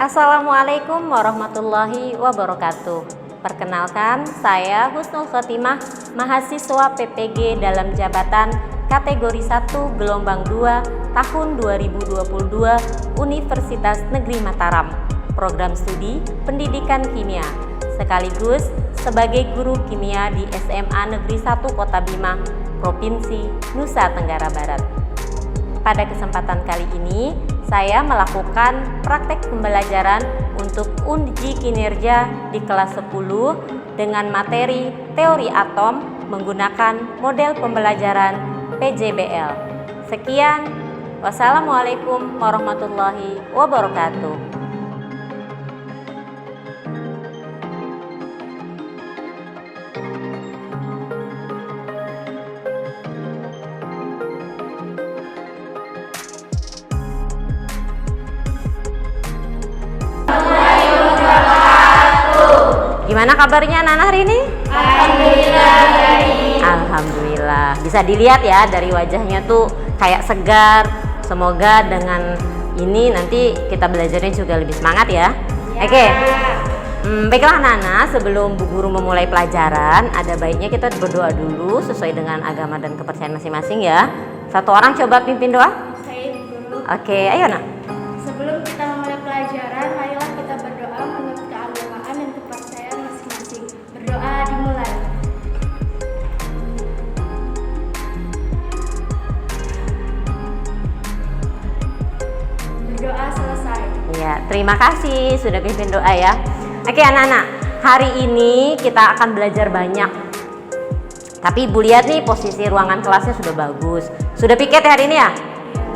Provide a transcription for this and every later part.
Assalamualaikum warahmatullahi wabarakatuh. Perkenalkan, saya Husnul Khotimah, mahasiswa PPG dalam jabatan kategori 1 gelombang 2 tahun 2022 Universitas Negeri Mataram, program studi Pendidikan Kimia, sekaligus sebagai guru kimia di SMA Negeri 1 Kota Bima, Provinsi Nusa Tenggara Barat. Pada kesempatan kali ini, saya melakukan praktek pembelajaran untuk uji kinerja di kelas 10 dengan materi teori atom menggunakan model pembelajaran PJBL. Sekian, wassalamualaikum warahmatullahi wabarakatuh. Gimana kabarnya anak-anak hari ini? Alhamdulillah baik. Alhamdulillah. Bisa dilihat ya dari wajahnya tuh kayak segar. Semoga dengan ini nanti kita belajarnya juga lebih semangat ya. Oke. Baiklah anak-anak, sebelum Bu Guru memulai pelajaran, ada baiknya kita berdoa dulu sesuai dengan agama dan kepercayaan masing-masing ya. Satu orang coba pimpin doa. Saya Guru. Oke, ayo nak. Sebelum kita memulai pelajaran, marilah kita berdoa menurut keagamaan dan kepercayaan masing-masing. Berdoa dimulai. Berdoa selesai. Ya, terima kasih sudah pimpin doa ya. Oke anak-anak, hari ini kita akan belajar banyak. Tapi Ibu lihat nih posisi ruangan kelasnya sudah bagus. Sudah piket ya hari ini ya?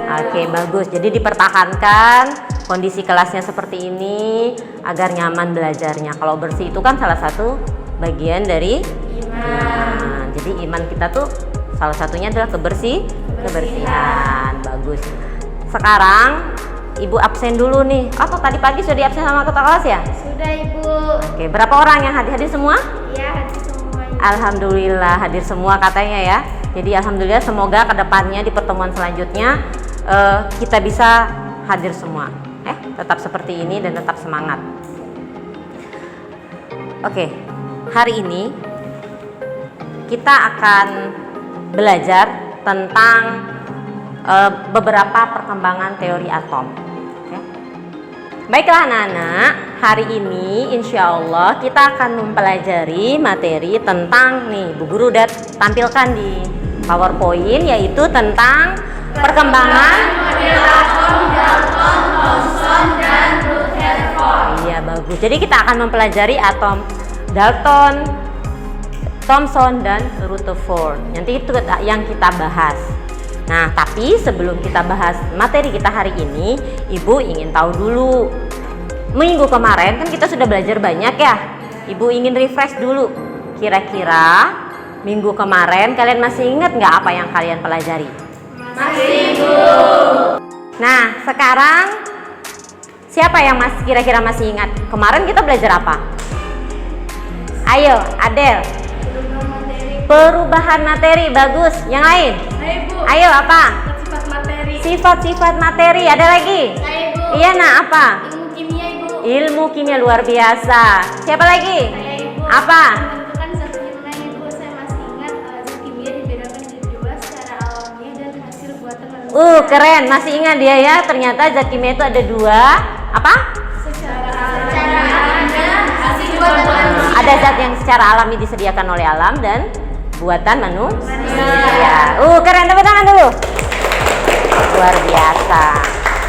Oke, bagus. Jadi dipertahankan kondisi kelasnya seperti ini agar nyaman belajarnya. Kalau bersih itu kan salah satu bagian dari iman. Jadi iman kita tuh salah satunya adalah kebersihan. Bagus. Sekarang Ibu absen dulu nih. Atau tadi pagi sudah diabsen sama ketua kelas ya? Sudah Ibu. Oke, berapa orang yang hadir? Hadir semua? Iya, hadir semua. Alhamdulillah hadir semua katanya ya. Jadi alhamdulillah semoga kedepannya di pertemuan selanjutnya kita bisa hadir semua. Tetap seperti ini dan tetap semangat. Oke, hari ini kita akan belajar tentang beberapa perkembangan teori atom. Baiklah anak-anak, hari ini insya Allah kita akan mempelajari materi tentang nih Bu Guru udah tampilkan di PowerPoint, yaitu tentang perkembangan model atom Dalton, Thomson, dan Rutherford. Iya bagus. Jadi kita akan mempelajari atom Dalton, Thomson, dan Rutherford. Nanti itu yang kita bahas. Nah, tapi sebelum kita bahas materi kita hari ini, Ibu ingin tahu dulu. Minggu kemarin kan kita sudah belajar banyak ya. Ibu ingin refresh dulu. Kira-kira minggu kemarin kalian masih ingat nggak apa yang kalian pelajari? Masih Ibu. Nah, sekarang siapa yang kira-kira masih ingat? Kemarin kita belajar apa? Ayo, Adel. Perubahan materi, bagus. Yang lain? Ayo apa? Sifat materi. Sifat-sifat materi. Ada lagi? Saya Ibu. Iya nak, apa? Ilmu kimia Ibu. Ilmu kimia luar biasa. Siapa lagi? Saya Ibu. Apa? Menentukan zat kimia Ibu. Saya masih ingat zat kimia dibedakan jadi dua secara alamiah dan hasil buatan manusia. Keren. Masih ingat dia ya. Ternyata zat kimia itu ada dua. Apa? Secara alami dan hasil buatan manusia. Ada zat yang secara alami disediakan oleh alam dan buatan manusia. Keren, tepuk tangan dulu. Luar biasa.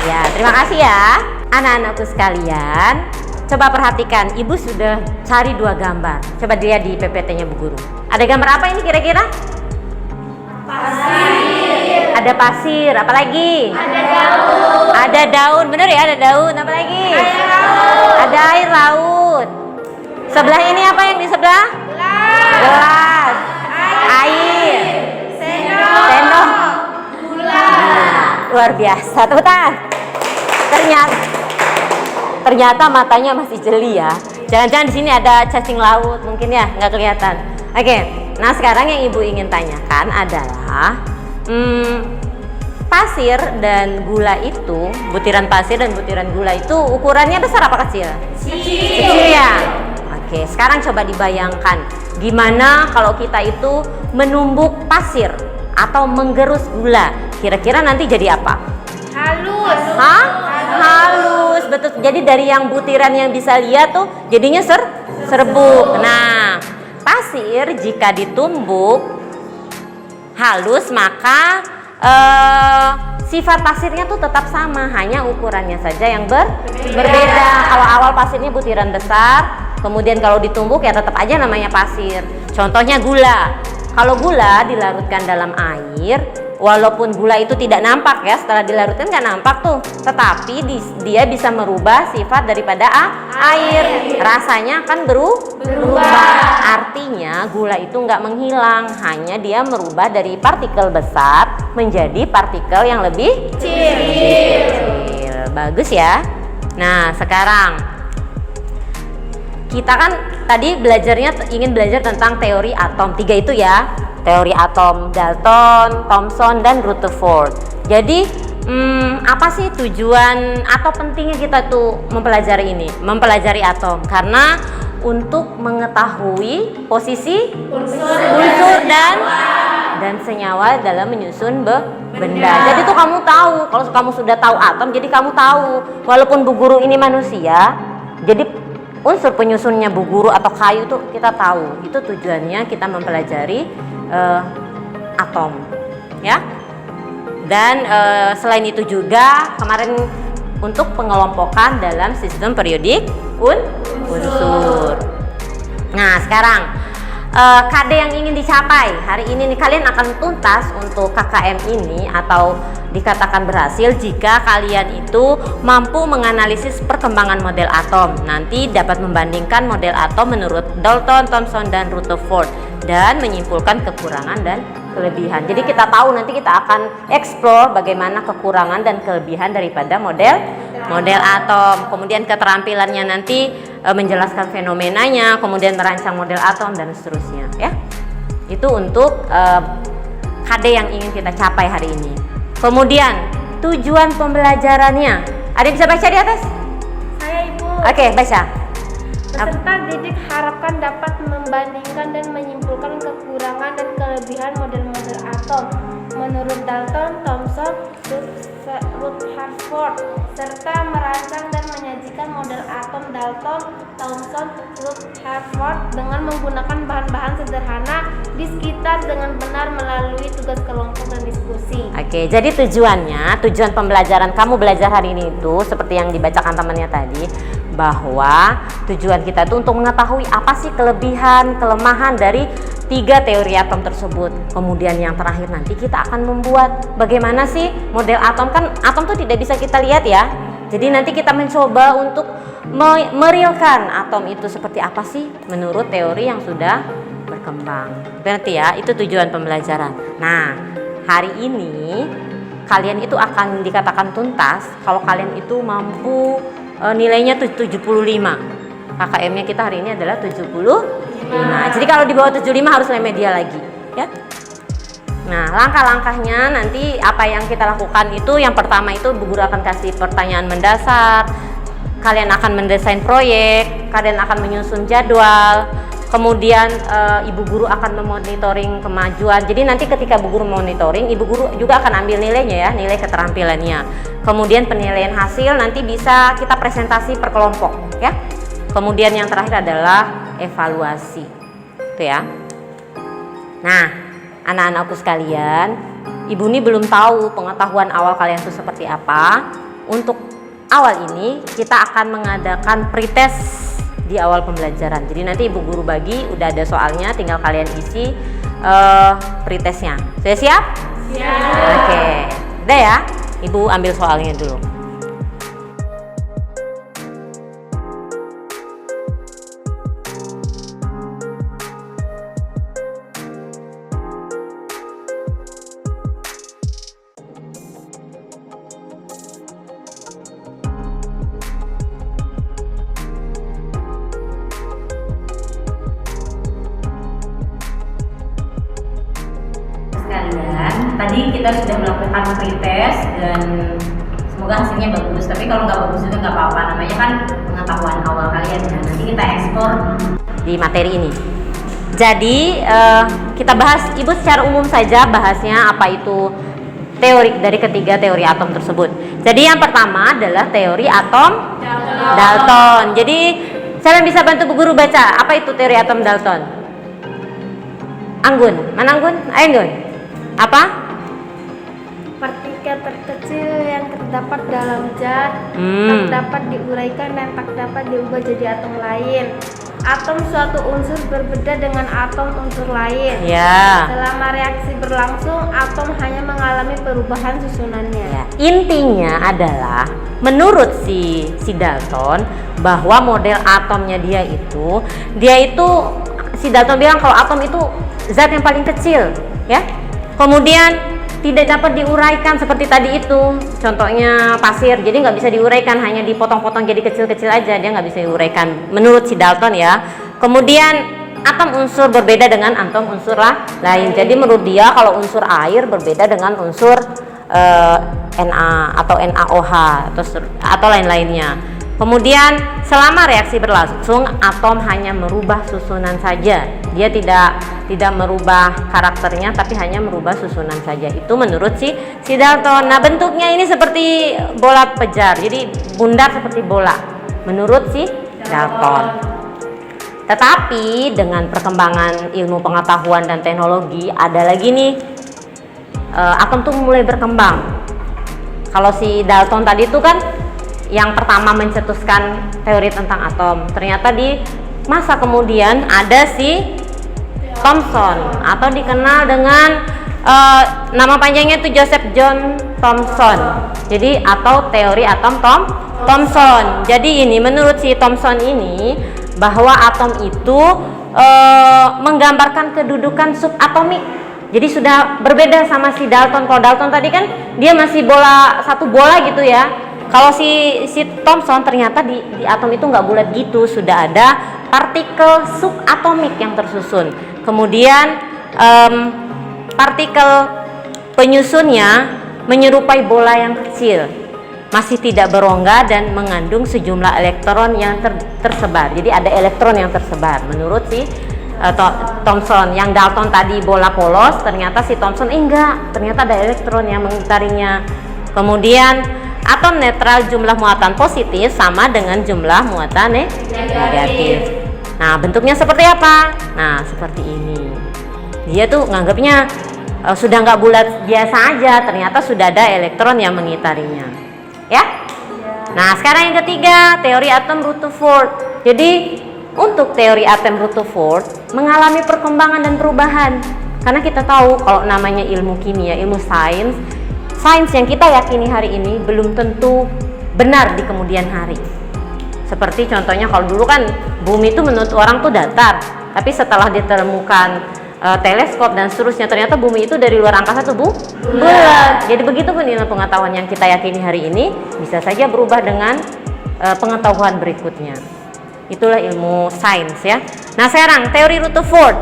Ya, terima kasih ya. Anak-anakku sekalian, coba perhatikan, Ibu sudah cari dua gambar. Coba dilihat di PPT-nya Bu Guru. Ada gambar apa ini kira-kira? Pasir. Ada pasir, apa lagi? Ada daun. Ada daun, bener ya, ada daun, apa lagi? Ada air laut. Sebelah ini apa yang di sebelah? Gelas. Air. Sendok. Gula. Luar biasa, tepuk tangan. Ternyata matanya masih jeli ya. Jangan-jangan di sini ada cacing laut mungkin ya, nggak kelihatan. Oke, nah sekarang yang Ibu ingin tanyakan adalah pasir dan gula itu, butiran pasir dan butiran gula itu ukurannya besar apa kecil? Kecil ya. Oke, sekarang coba dibayangkan gimana kalau kita itu menumbuk pasir atau menggerus gula. Kira-kira nanti jadi apa? Halus. Hah? Halus, betul. Jadi dari yang butiran yang bisa lihat tuh jadinya serbuk. Nah, pasir jika ditumbuk halus maka sifat pasirnya tuh tetap sama, hanya ukurannya saja yang berbeda. Kalau awal pasirnya butiran besar, kemudian kalau ditumbuk ya tetap aja namanya pasir. Contohnya gula. Kalau gula dilarutkan dalam air, walaupun gula itu tidak nampak ya, setelah dilarutkan nggak nampak tuh, tetapi dia bisa merubah sifat daripada air. Rasanya akan berubah. Artinya gula itu nggak menghilang, hanya dia merubah dari partikel besar menjadi partikel yang lebih kecil. Bagus ya. Nah, sekarang kita kan tadi ingin belajar tentang teori atom. 3 itu ya, teori atom Dalton, Thomson, dan Rutherford. Jadi apa sih tujuan atau pentingnya kita tuh mempelajari atom? Karena untuk mengetahui posisi unsur dan senyawa dalam menyusun benda. Jadi tuh kamu tahu, kalau kamu sudah tahu atom, jadi kamu tahu walaupun Bu Guru ini manusia, jadi unsur penyusunnya Bu Guru atau kayu tuh kita tahu. Itu tujuannya kita mempelajari atom, ya. Dan selain itu juga kemarin untuk pengelompokan dalam sistem periodik unsur. Nah, sekarang KD yang ingin dicapai hari ini nih, kalian akan tuntas untuk KKM ini atau dikatakan berhasil jika kalian itu mampu menganalisis perkembangan model atom. Nanti dapat membandingkan model atom menurut Dalton, Thomson, dan Rutherford dan menyimpulkan kekurangan dan kelebihan. Jadi kita tahu nanti kita akan explore bagaimana kekurangan dan kelebihan daripada model atom. Kemudian keterampilannya nanti menjelaskan fenomenanya, kemudian merancang model atom dan seterusnya, ya. Itu untuk KD yang ingin kita capai hari ini. Kemudian tujuan pembelajarannya. Ada bisa baca di atas? Saya Ibu. Oke, baca. Peserta didik harapkan dapat membandingkan dan menyimpulkan kekurangan dan kelebihan model-model atom menurut Dalton, Thomson, Rutherford, serta merancang dan menyajikan model atom Dalton, Thomson, Rutherford dengan menggunakan bahan-bahan sederhana di sekitar dengan benar melalui tugas kelompok dan diskusi. Oke, jadi tujuan pembelajaran kamu belajar hari ini itu seperti yang dibacakan temannya tadi, bahwa tujuan kita itu untuk mengetahui apa sih kelebihan, kelemahan dari 3 teori atom tersebut. Kemudian yang terakhir nanti kita akan membuat bagaimana sih model atom. Kan atom tuh tidak bisa kita lihat ya. Jadi nanti kita mencoba untuk merealkan atom itu seperti apa sih menurut teori yang sudah berkembang. Berarti ya, itu tujuan pembelajaran. Nah, hari ini kalian itu akan dikatakan tuntas kalau kalian itu mampu nilainya 75. KKM-nya kita hari ini adalah 75. Jadi kalau di bawah 75 harus media lagi, ya. Nah, langkah-langkahnya nanti apa yang kita lakukan itu, yang pertama itu Bu Guru akan kasih pertanyaan mendasar. Kalian akan mendesain proyek, kalian akan menyusun jadwal. Kemudian Ibu Guru akan memonitoring kemajuan. Jadi nanti ketika Bu Guru monitoring, Ibu Guru juga akan ambil nilainya ya, nilai keterampilannya. Kemudian penilaian hasil nanti bisa kita presentasi per kelompok, ya. Kemudian yang terakhir adalah evaluasi, itu ya. Nah, anak-anakku sekalian, Ibu ini belum tahu pengetahuan awal kalian itu seperti apa. Untuk awal ini kita akan mengadakan pretest di awal pembelajaran. Jadi nanti Ibu Guru bagi, udah ada soalnya, tinggal kalian isi pretestnya. Sudah siap? Siap. Oke, udah ya. Ibu ambil soalnya dulu. Tadi kita sudah melakukan pretest dan semoga hasilnya bagus. Tapi kalau nggak bagus juga nggak apa-apa, namanya kan pengetahuan awal kalian ya. Nanti kita ekspor di materi ini. Jadi kita bahas, Ibu secara umum saja bahasnya apa itu teori dari ketiga teori atom tersebut. Jadi yang pertama adalah teori atom Dalton. Jadi siapa yang bisa bantu Bu Guru baca apa itu teori atom Dalton? Anggun, mana Anggun? Ayo Anggun. Apa? Partikel terkecil yang terdapat dalam zat tak dapat diuraikan dan tak dapat diubah jadi atom lain. Atom suatu unsur berbeda dengan atom unsur lain. Ya. Selama reaksi berlangsung, atom hanya mengalami perubahan susunannya. Ya. Intinya adalah menurut si Dalton bahwa model atomnya dia itu si Dalton bilang kalau atom itu zat yang paling kecil, ya. Kemudian tidak dapat diuraikan seperti tadi itu, contohnya pasir, jadi nggak bisa diuraikan, hanya dipotong-potong jadi kecil-kecil aja, dia nggak bisa diuraikan menurut si Dalton ya. Kemudian atom unsur berbeda dengan atom unsur lain, jadi menurut dia kalau unsur air berbeda dengan unsur Na atau NaOH atau lain-lainnya. Kemudian selama reaksi berlangsung, atom hanya merubah susunan saja, dia tidak merubah karakternya, tapi hanya merubah susunan saja. Itu menurut si Dalton. Nah, bentuknya ini seperti bola pejar, jadi bundar seperti bola menurut si Dalton. Tetapi dengan perkembangan ilmu pengetahuan dan teknologi, ada lagi nih atom tuh mulai berkembang. Kalau si Dalton tadi itu kan yang pertama mencetuskan teori tentang atom, ternyata di masa kemudian ada si Thomson atau dikenal dengan nama panjangnya itu Joseph John Thomson. Jadi atau teori atom Thomson. Jadi ini menurut si Thomson ini bahwa atom itu menggambarkan kedudukan subatomik. Jadi sudah berbeda sama si Dalton. Kalau Dalton tadi kan dia masih satu bola gitu ya. Kalau si Thomson ternyata di atom itu nggak bulat gitu, sudah ada partikel subatomik yang tersusun. Kemudian partikel penyusunnya menyerupai bola yang kecil, masih tidak berongga dan mengandung sejumlah elektron yang tersebar. Jadi ada elektron yang tersebar menurut si Thomson. Yang Dalton tadi bola polos, ternyata si Thomson enggak, ternyata ada elektron yang mengitarinya. Kemudian atom netral jumlah muatan positif sama dengan jumlah muatan negatif. Nah, bentuknya seperti apa? Nah, seperti ini. Dia tuh nganggapnya sudah nggak bulat biasa aja, ternyata sudah ada elektron yang mengitarinya. Ya? Nah, sekarang yang ketiga, teori atom Rutherford. Jadi, untuk teori atom Rutherford mengalami perkembangan dan perubahan. Karena kita tahu kalau namanya ilmu kimia, ilmu sains yang kita yakini hari ini belum tentu benar di kemudian hari. Seperti contohnya kalau dulu kan bumi itu menurut orang tuh datar, tapi setelah ditemukan teleskop dan seterusnya, ternyata bumi itu dari luar angkasa tuh bulat. Jadi begitu pun ilmu pengetahuan yang kita yakini hari ini bisa saja berubah dengan pengetahuan berikutnya. Itulah ilmu sains ya. Nah, sekarang teori Rutherford,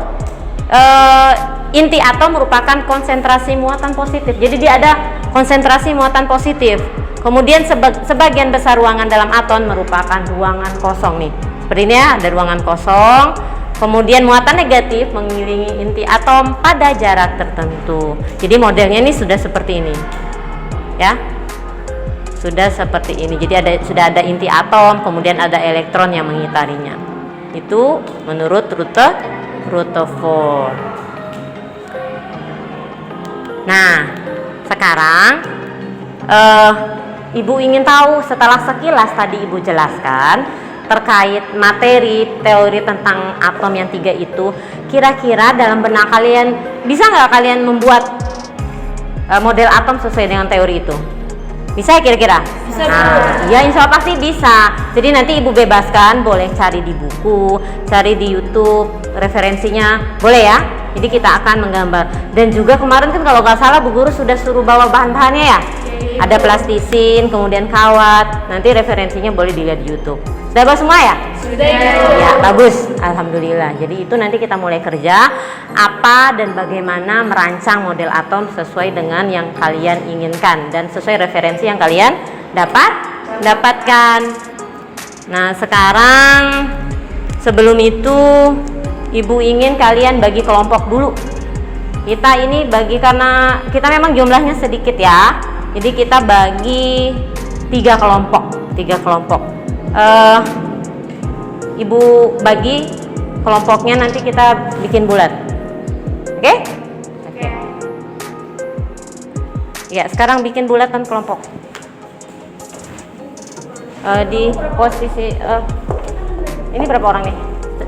inti atom merupakan konsentrasi muatan positif. Jadi dia ada konsentrasi muatan positif. Kemudian sebagian besar ruangan dalam atom merupakan ruangan kosong nih. Seperti ini ya, ada ruangan kosong. Kemudian muatan negatif mengelilingi inti atom pada jarak tertentu. Jadi modelnya ini sudah seperti ini. Ya. Sudah seperti ini. Jadi sudah ada inti atom, kemudian ada elektron yang mengitarinya. Itu menurut Rutherford. Nah, sekarang Ibu ingin tahu, setelah sekilas tadi Ibu jelaskan terkait materi teori tentang atom yang 3 itu, kira-kira dalam benak kalian bisa nggak kalian membuat model atom sesuai dengan teori itu? Bisa kira-kira? Bisa. Nah, ya insya Allah pasti bisa. Jadi nanti Ibu bebaskan, boleh cari di buku, cari di YouTube, referensinya boleh ya. Jadi kita akan menggambar. Dan juga kemarin kan kalau nggak salah Bu Guru sudah suruh bawa bahan-bahannya ya. Ada plastisin, kemudian kawat. Nanti referensinya boleh dilihat di YouTube. Sudah bawa semua ya? Sudah. Ya, bagus. Alhamdulillah. Jadi itu nanti kita mulai kerja apa dan bagaimana merancang model atom sesuai dengan yang kalian inginkan dan sesuai referensi yang kalian dapatkan. Nah, sekarang sebelum itu Ibu ingin kalian bagi kelompok dulu. Kita ini bagi karena kita memang jumlahnya sedikit ya. Jadi kita bagi 3 kelompok. Ibu bagi kelompoknya, nanti kita bikin bulat. Oke? Ya, sekarang bikin bulatan kelompok. Di posisi ini berapa orang nih?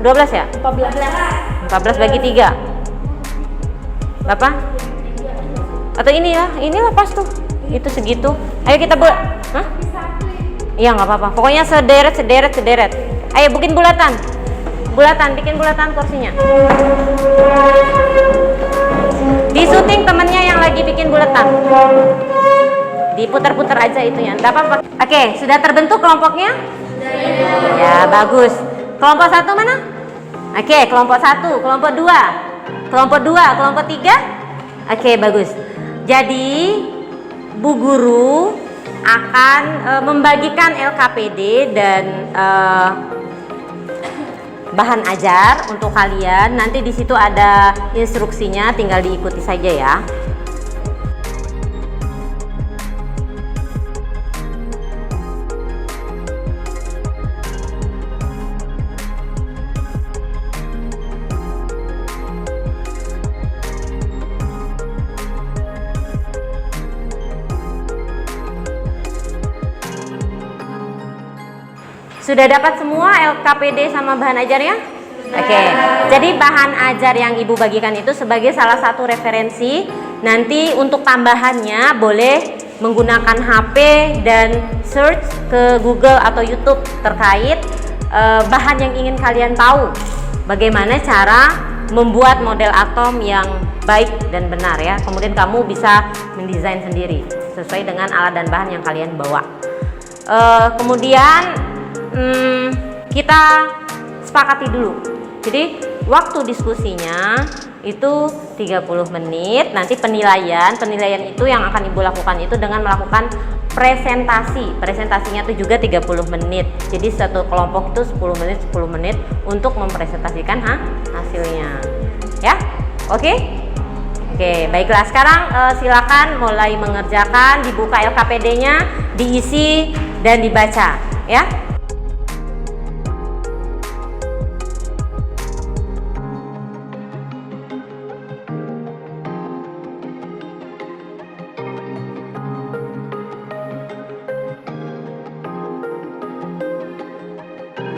12 ya? 14 bagi 3. Berapa? Atau ini ya? Inilah pas tuh. Itu segitu. Ayo kita buat. Hah? Iya, nggak apa-apa. Pokoknya sederet. Ayo bikin bulatan. Bikin bulatan kursinya. Di syuting temennya yang lagi bikin bulatan. Diputar-putar aja itunya. Nggak apa-apa. Oke, sudah terbentuk kelompoknya? Ya, bagus. Kelompok 1 mana? Oke, kelompok 1, kelompok 2, kelompok 3. Oke, bagus. Jadi Bu Guru akan membagikan LKPD dan bahan ajar untuk kalian. Nanti di situ ada instruksinya, tinggal diikuti saja ya. Sudah dapat semua LKPD sama bahan ajarnya? Oke. Jadi bahan ajar yang Ibu bagikan itu sebagai salah satu referensi. Nanti untuk tambahannya boleh menggunakan HP dan search ke Google atau YouTube terkait bahan yang ingin kalian tahu. Bagaimana cara membuat model atom yang baik dan benar ya. Kemudian kamu bisa mendesain sendiri sesuai dengan alat dan bahan yang kalian bawa. Kemudian kita sepakati dulu. Jadi waktu diskusinya itu 30 menit. Nanti penilaian itu yang akan Ibu lakukan itu dengan melakukan presentasi. Presentasinya itu juga 30 menit. Jadi satu kelompok itu 10 menit untuk mempresentasikan hasilnya. Ya? Oke, baiklah. Sekarang silakan mulai mengerjakan, dibuka LKPD-nya, diisi dan dibaca, ya.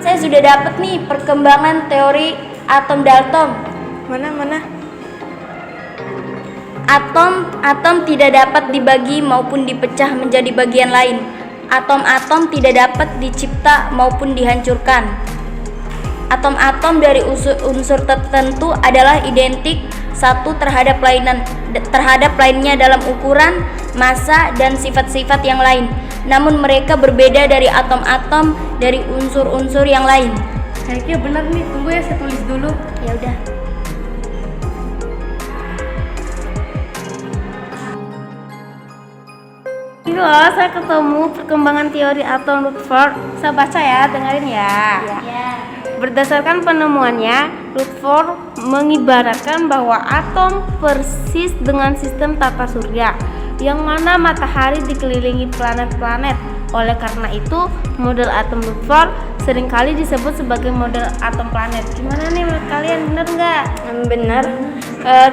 Saya sudah dapat nih perkembangan teori atom Dalton. Mana? Atom tidak dapat dibagi maupun dipecah menjadi bagian lain. Atom-atom tidak dapat dicipta maupun dihancurkan. Atom-atom dari unsur tertentu adalah identik satu terhadap lainnya dalam ukuran, massa, dan sifat-sifat yang lain. Namun mereka berbeda dari atom-atom dari unsur-unsur yang lain. Kayaknya benar nih, tunggu ya, saya tulis dulu. Ya udah. Ini loh, saya ketemu perkembangan teori atom Rutherford. Saya baca ya, dengerin ya. Ya. Berdasarkan penemuannya, Rutherford mengibaratkan bahwa atom persis dengan sistem tata surya, yang mana matahari dikelilingi planet-planet. Oleh karena itu, model atom Rutherford seringkali disebut sebagai model atom planet. Gimana nih menurut kalian, bener nggak? Benar.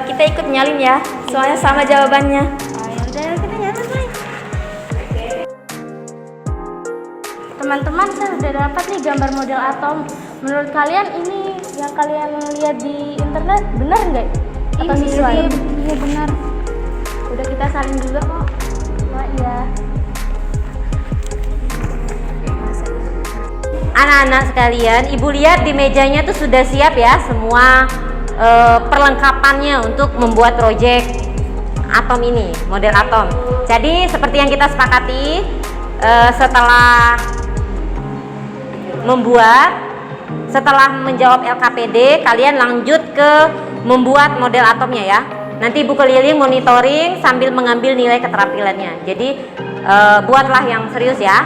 Kita ikut nyalin ya, soalnya sama jawabannya. Ya udah, kita nyalin nih. Teman-teman, saya udah dapat nih gambar model atom. Menurut kalian ini yang kalian lihat di internet benar nggak? Atau sesuai? Iya benar. Udah kita salin juga kok. Wah iya. Anak-anak sekalian, Ibu lihat di mejanya tuh sudah siap ya semua perlengkapannya untuk membuat proyek atom ini, model atom. Jadi seperti yang kita sepakati, setelah setelah menjawab LKPD, kalian lanjut ke membuat model atomnya ya. Nanti Bu Keliling monitoring sambil mengambil nilai keterampilannya. Jadi buatlah yang serius ya.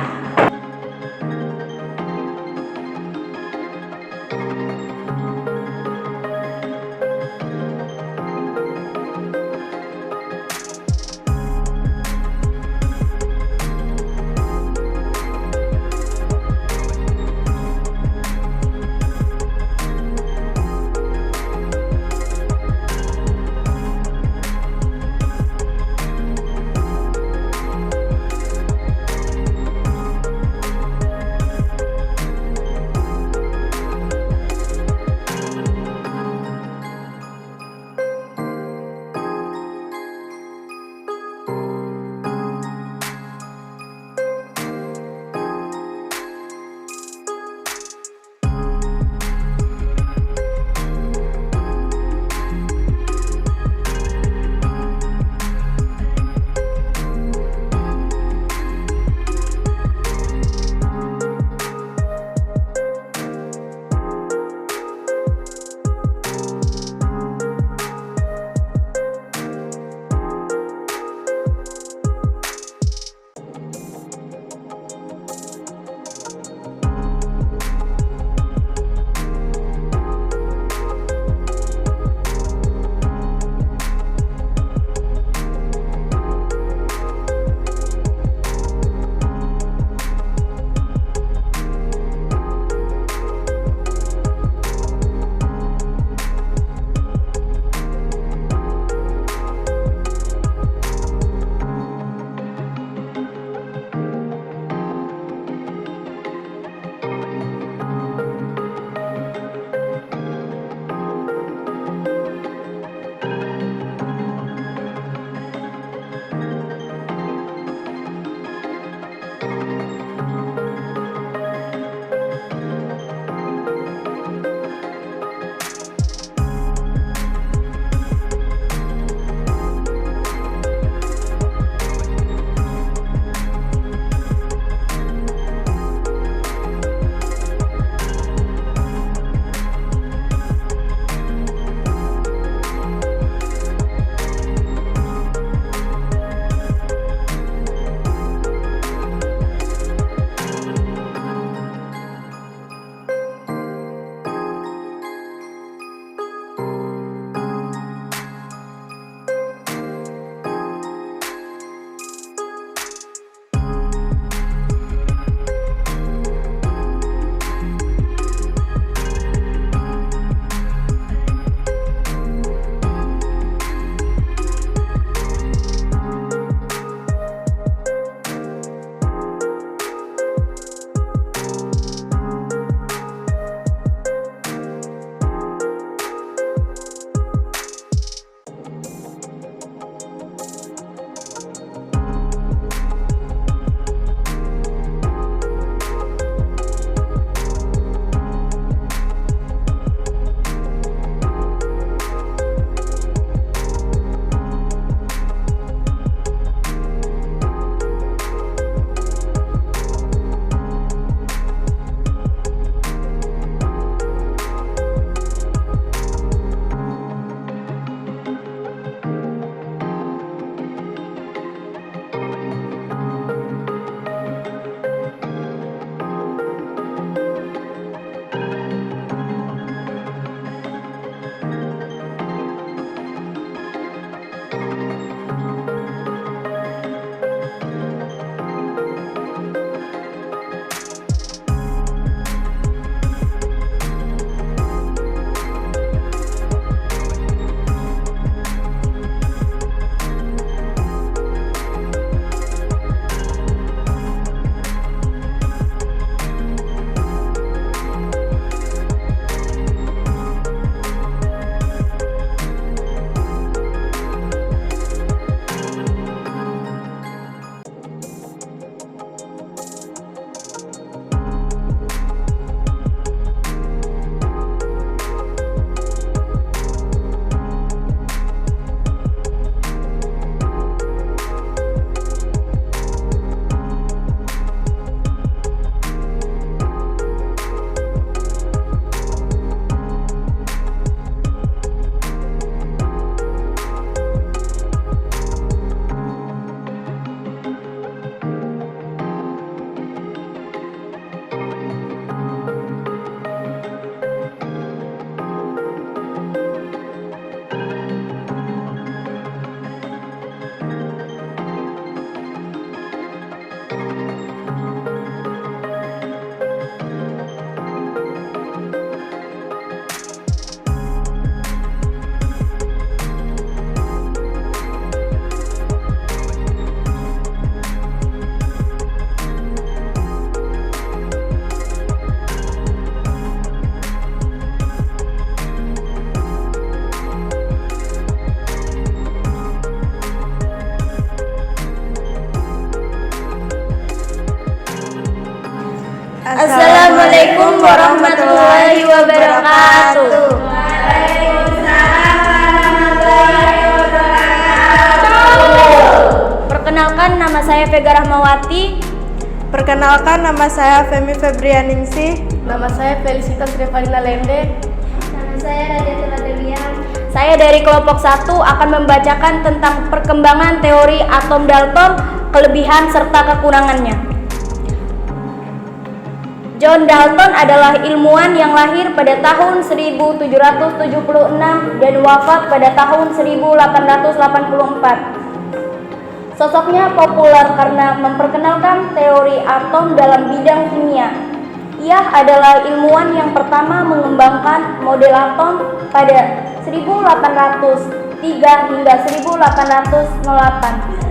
Assalamualaikum warahmatullahi wabarakatuh. Perkenalkan, nama saya Vega Rahmawati. Perkenalkan, nama saya Femi Febrianingsih. Nama saya Felicitas Revalina Lende. Nama saya Radiatul Dewian. Saya dari kelompok 1 akan membacakan tentang perkembangan teori atom Dalton, kelebihan serta kekurangannya. John Dalton adalah ilmuwan yang lahir pada tahun 1776 dan wafat pada tahun 1884. Sosoknya populer karena memperkenalkan teori atom dalam bidang kimia. Ia adalah ilmuwan yang pertama mengembangkan model atom pada 1803 hingga 1808.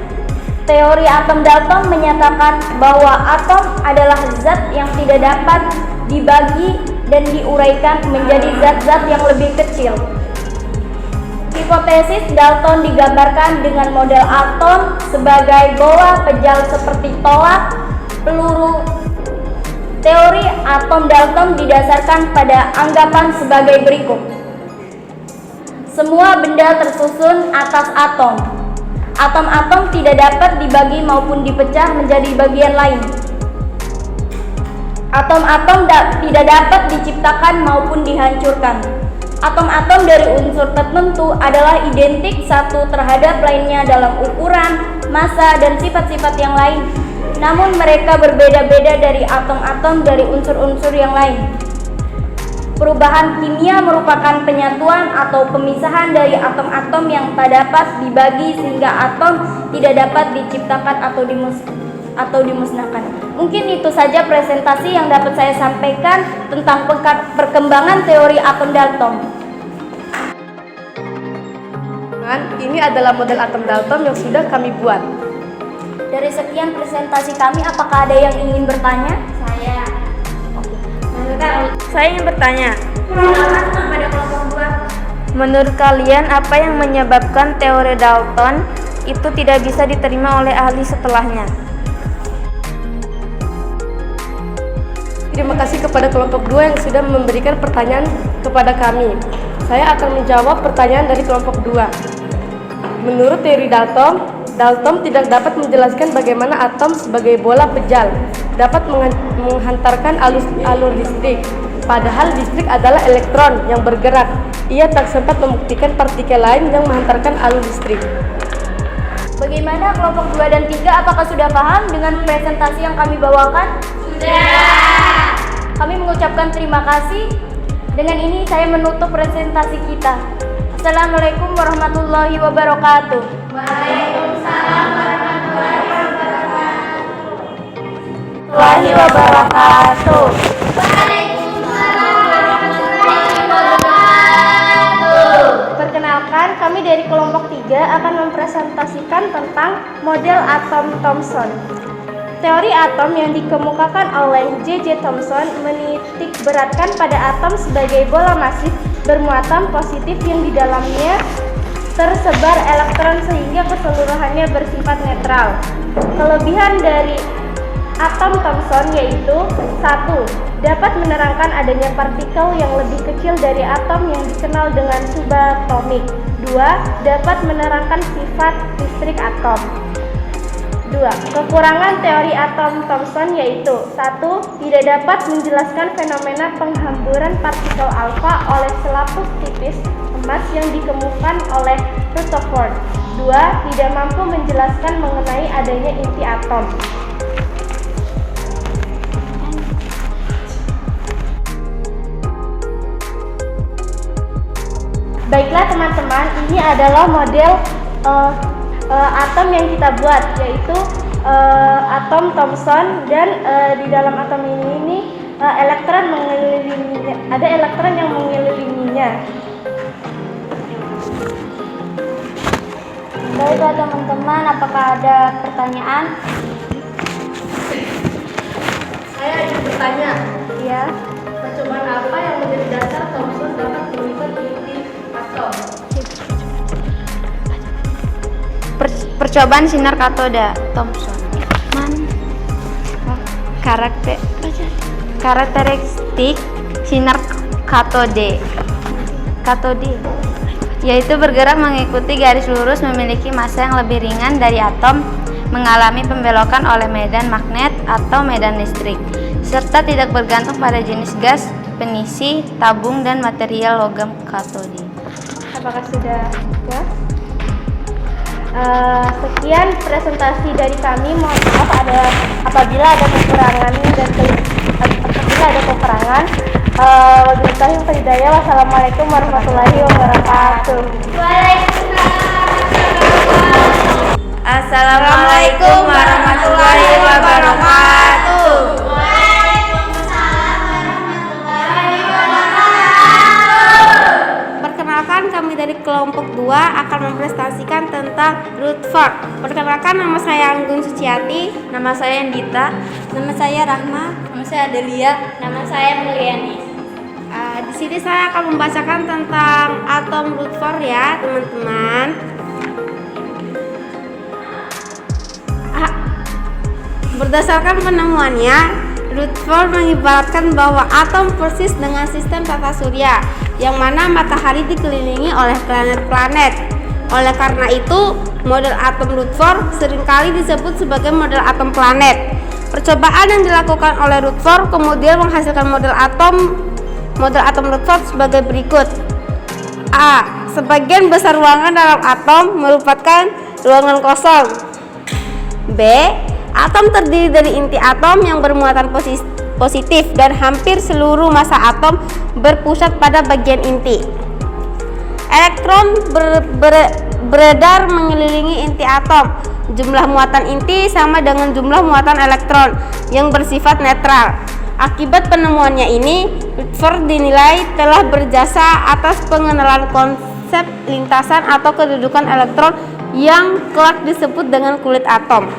Teori atom Dalton menyatakan bahwa atom adalah zat yang tidak dapat dibagi dan diuraikan menjadi zat-zat yang lebih kecil. Hipotesis Dalton digambarkan dengan model atom sebagai bola pejal seperti tolak peluru. Teori atom Dalton didasarkan pada anggapan sebagai berikut. Semua benda tersusun atas atom. Atom-atom tidak dapat dibagi maupun dipecah menjadi bagian lain. Atom-atom tidak dapat diciptakan maupun dihancurkan. Atom-atom dari unsur tertentu adalah identik satu terhadap lainnya dalam ukuran, massa, dan sifat-sifat yang lain. Namun mereka berbeda-beda dari atom-atom dari unsur-unsur yang lain. Perubahan kimia merupakan penyatuan atau pemisahan dari atom-atom yang tak dapat dibagi sehingga atom tidak dapat diciptakan atau dimusnahkan. Mungkin itu saja presentasi yang dapat saya sampaikan tentang perkembangan teori atom Dalton. Ini adalah model atom Dalton yang sudah kami buat. Dari sekian presentasi kami, apakah ada yang ingin bertanya? Saya ingin bertanya, Silakan kepada kelompok 2. menurut kalian apa yang menyebabkan teori Dalton itu tidak bisa diterima oleh ahli setelahnya? Terima kasih kepada kelompok 2 yang sudah memberikan pertanyaan kepada kami. Saya akan menjawab pertanyaan dari kelompok 2. Menurut teori Dalton, Dalton tidak dapat menjelaskan bagaimana atom sebagai bola pejal dapat menghantarkan alur listrik. Padahal listrik adalah elektron yang bergerak. Ia tak sempat membuktikan partikel lain yang menghantarkan alur listrik. Bagaimana kelompok 2 dan 3? Apakah sudah paham dengan presentasi yang kami bawakan? Sudah. Kami mengucapkan terima kasih. Dengan ini saya menutup presentasi kita. Assalamualaikum warahmatullahi wabarakatuh. Waalaikumsalam warahmatullahi wabarakatuh. Perkenalkan, kami dari kelompok 3 akan mempresentasikan tentang model atom Thomson. Teori atom yang dikemukakan oleh J.J. Thomson menitik beratkan pada atom sebagai bola masif bermuatan positif yang di dalamnya tersebar elektron sehingga keseluruhannya bersifat netral. Kelebihan dari atom Thomson yaitu 1. Dapat menerangkan adanya partikel yang lebih kecil dari atom yang dikenal dengan subatomik. 2. Dapat menerangkan sifat listrik atom. 2. Kekurangan teori atom Thomson yaitu 1. Tidak dapat menjelaskan fenomena penghamburan partikel alfa oleh selaput tipis emas yang dikemukakan oleh Rutherford. 2. Tidak mampu menjelaskan mengenai adanya inti atom. Baiklah teman-teman, ini adalah model atom yang kita buat, yaitu atom Thomson, dan di dalam atom ini elektron mengelilinginya, ada elektron yang mengelilinginya. Baiklah teman-teman, apakah ada pertanyaan? Saya ingin bertanya, Ya, percobaan apa yang menjadi dasar Thomson dapat menemukan inti atom? percobaan sinar katoda Thomson. Karakter Karakteristik sinar katode yaitu bergerak mengikuti garis lurus, memiliki massa yang lebih ringan dari atom, mengalami pembelokan oleh medan magnet atau medan listrik, serta tidak bergantung pada jenis gas, pengisi, tabung, dan material logam katode. Apakah sudah puas? Sekian presentasi dari kami. Mohon maaf apabila ada kekurangan dan apabila ada kekurangan. Wabillahi hidayah. Wassalamualaikum warahmatullahi wabarakatuh. Assalamualaikum warahmatullahi wabarakatuh. Perkenalkan, kami dari kelompok 2 akan mempresentasikan tentang Rutherford. Perkenalkan, nama saya Anggun Suciati. Nama saya Dita. Nama saya Rahma. Nama saya Adelia. Nama saya Mulyani. Di sini saya akan membacakan tentang atom Rutherford ya, teman-teman. Berdasarkan penemuannya, Rutherford mengibaratkan bahwa atom persis dengan sistem tata surya, yang mana matahari dikelilingi oleh planet-planet. Oleh karena itu, model atom Rutherford seringkali disebut sebagai model atom planet. Percobaan yang dilakukan oleh Rutherford kemudian menghasilkan model atom Rutherford sebagai berikut. A. Sebagian besar ruangan dalam atom merupakan ruangan kosong. B. Atom terdiri dari inti atom yang bermuatan positif dan hampir seluruh massa atom berpusat pada bagian inti. Elektron beredar mengelilingi inti atom. Jumlah muatan inti sama dengan jumlah muatan elektron yang bersifat netral. Akibat penemuannya ini, Rutherford dinilai telah berjasa atas pengenalan konsep lintasan atau kedudukan elektron yang kelak disebut dengan kulit atom.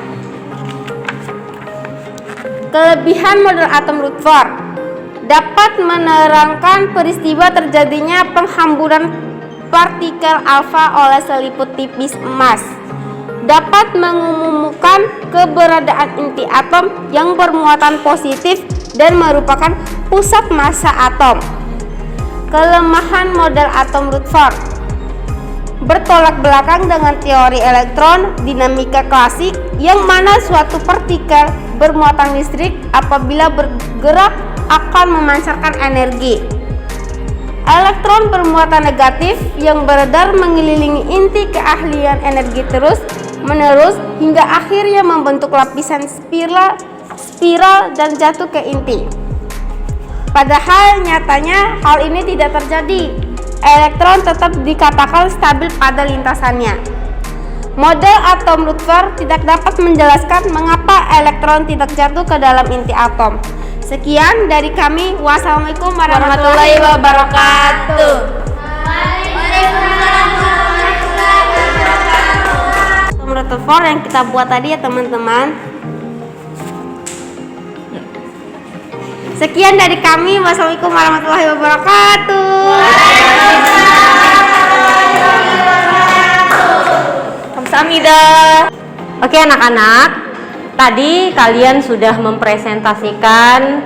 Kelebihan model atom Rutherford dapat menerangkan peristiwa terjadinya penghamburan partikel alfa oleh seliput tipis emas, dapat mengumumkan keberadaan inti atom yang bermuatan positif dan merupakan pusat massa atom. Kelemahan model atom Rutherford bertolak belakang dengan teori elektron dinamika klasik, yang mana suatu partikel bermuatan listrik apabila bergerak akan memancarkan energi. Elektron bermuatan negatif yang beredar mengelilingi inti keahlian energi terus menerus hingga akhirnya membentuk lapisan spiral dan jatuh ke inti. Padahal nyatanya hal ini tidak terjadi. Elektron tetap dikatakan stabil pada lintasannya. Model atom Rutherford tidak dapat menjelaskan mengapa elektron tidak jatuh ke dalam inti atom. Sekian dari kami. Wassalamualaikum warahmatullahi wabarakatuh. Atom Rutherford yang kita buat tadi ya teman-teman. Sekian dari kami. Wassalamualaikum warahmatullahi wabarakatuh. Kamsahamnida. Oke anak-anak, tadi kalian sudah mempresentasikan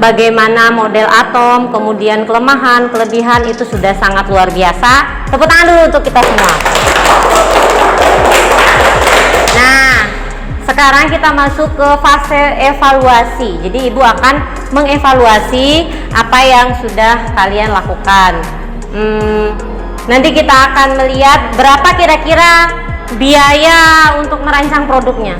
bagaimana model atom, kemudian kelemahan, kelebihan, itu sudah sangat luar biasa. Tepuk tangan dulu untuk kita semua. Nah, sekarang kita masuk ke fase evaluasi. Jadi ibu akan mengevaluasi apa yang sudah kalian lakukan. Nanti kita akan melihat berapa kira-kira biaya untuk merancang produknya.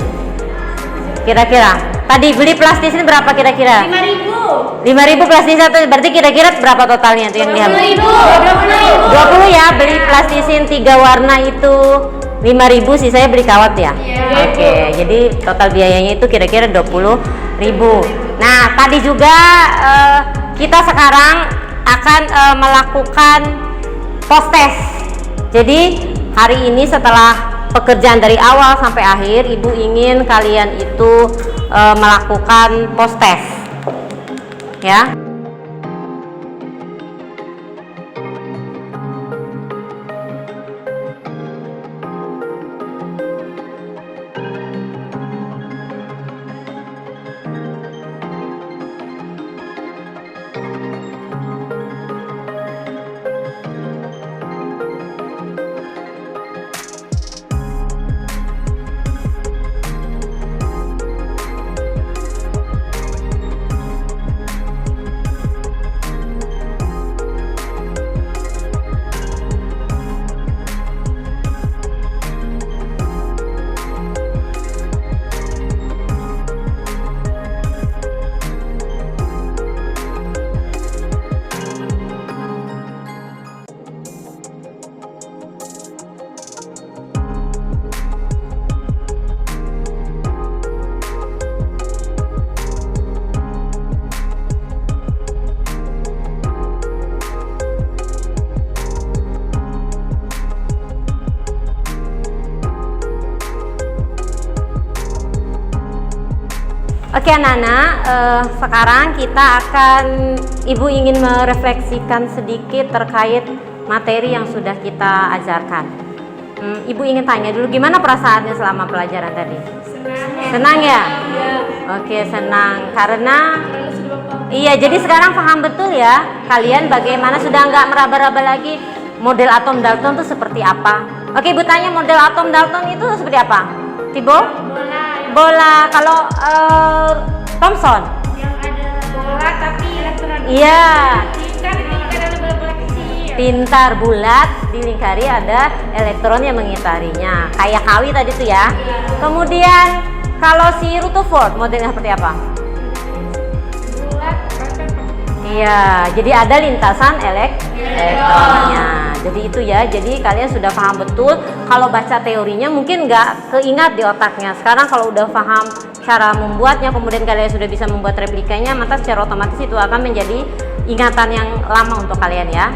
Kira-kira tadi beli plastisin berapa kira-kira? 5.000 plastisin satu, berarti kira-kira berapa totalnya itu yang diambil? 20 ya, beli plastisin 3 warna itu 5.000, sisanya beli kawat ya? Oke, jadi total biayanya itu kira-kira 20.000. Nah, tadi juga kita sekarang akan melakukan post test. Jadi hari ini setelah pekerjaan dari awal sampai akhir, ibu ingin kalian itu melakukan post test, ya. Oke anak-anak, sekarang kita akan, Ibu ingin merefleksikan sedikit terkait materi yang sudah kita ajarkan. Ibu ingin tanya dulu, gimana perasaannya selama pelajaran tadi? Senang ya? Oke, senang karena iya, jadi sekarang paham betul ya kalian bagaimana, sudah nggak meraba-raba lagi model atom Dalton itu seperti apa. Oke, Ibu tanya, model atom Dalton itu seperti apa? Tibo? Bola. Kalau Thomson? Yang ada bola tapi elektron. Iya. Kan ada bola-bola kecil. Pintar, bulat, dilingkari ada elektron yang mengitarinya. Kayak kawi tadi tuh ya. Kemudian kalau si Rutherford modelnya seperti apa? Bulat. Iya, jadi ada lintasan elektronnya. Jadi itu ya, jadi kalian sudah paham betul. Kalau baca teorinya mungkin nggak keingat di otaknya. Sekarang kalau udah paham cara membuatnya, kemudian kalian sudah bisa membuat replikanya, maka secara otomatis itu akan menjadi ingatan yang lama untuk kalian ya.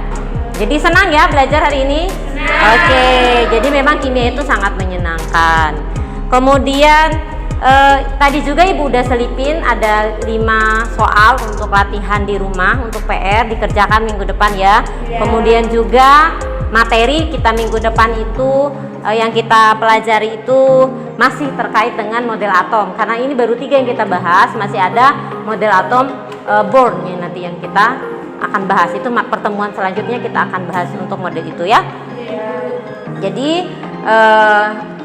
Jadi senang ya belajar hari ini? Oke, jadi memang kimia itu sangat menyenangkan. Kemudian tadi juga Ibu udah selipin ada 5 soal untuk latihan di rumah, untuk PR dikerjakan minggu depan ya. Kemudian juga materi kita minggu depan itu yang kita pelajari itu masih terkait dengan model atom, karena ini baru 3 yang kita bahas, masih ada model atom Bohr-nya nanti yang kita akan bahas. Itu pertemuan selanjutnya kita akan bahas untuk model itu ya. Jadi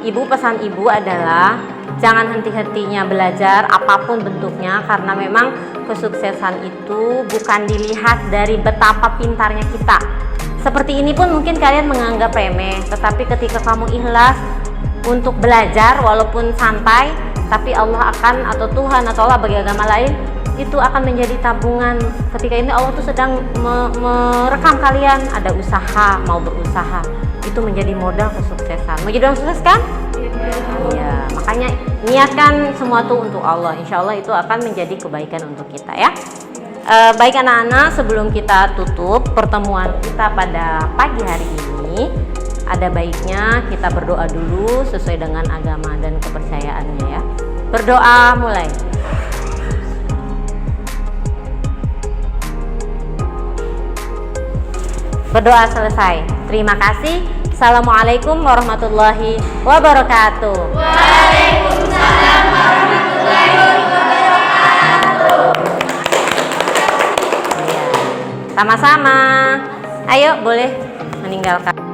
Ibu, pesan Ibu adalah jangan henti-hentinya belajar apapun bentuknya, karena memang kesuksesan itu bukan dilihat dari betapa pintarnya kita. Seperti ini pun mungkin kalian menganggap remeh, tetapi ketika kamu ikhlas untuk belajar walaupun santai, tapi Allah akan, atau Tuhan atau Allah bagi agama lain, itu akan menjadi tabungan. Ketika ini Allah tuh sedang merekam kalian, ada usaha, mau berusaha, itu menjadi modal kesuksesan. Mau jadi orang sukses kan? Iya, makanya niatkan semua tuh untuk Allah. Insya Allah itu akan menjadi kebaikan untuk kita ya. Baik anak-anak, sebelum kita tutup pertemuan kita pada pagi hari ini, ada baiknya kita berdoa dulu sesuai dengan agama dan kepercayaannya ya. Berdoa mulai. Berdoa selesai. Terima kasih. Assalamualaikum warahmatullahi wabarakatuh. Waalaikumsalam warahmatullahi wabarakatuh. Sama-sama. Ayo boleh meninggalkan.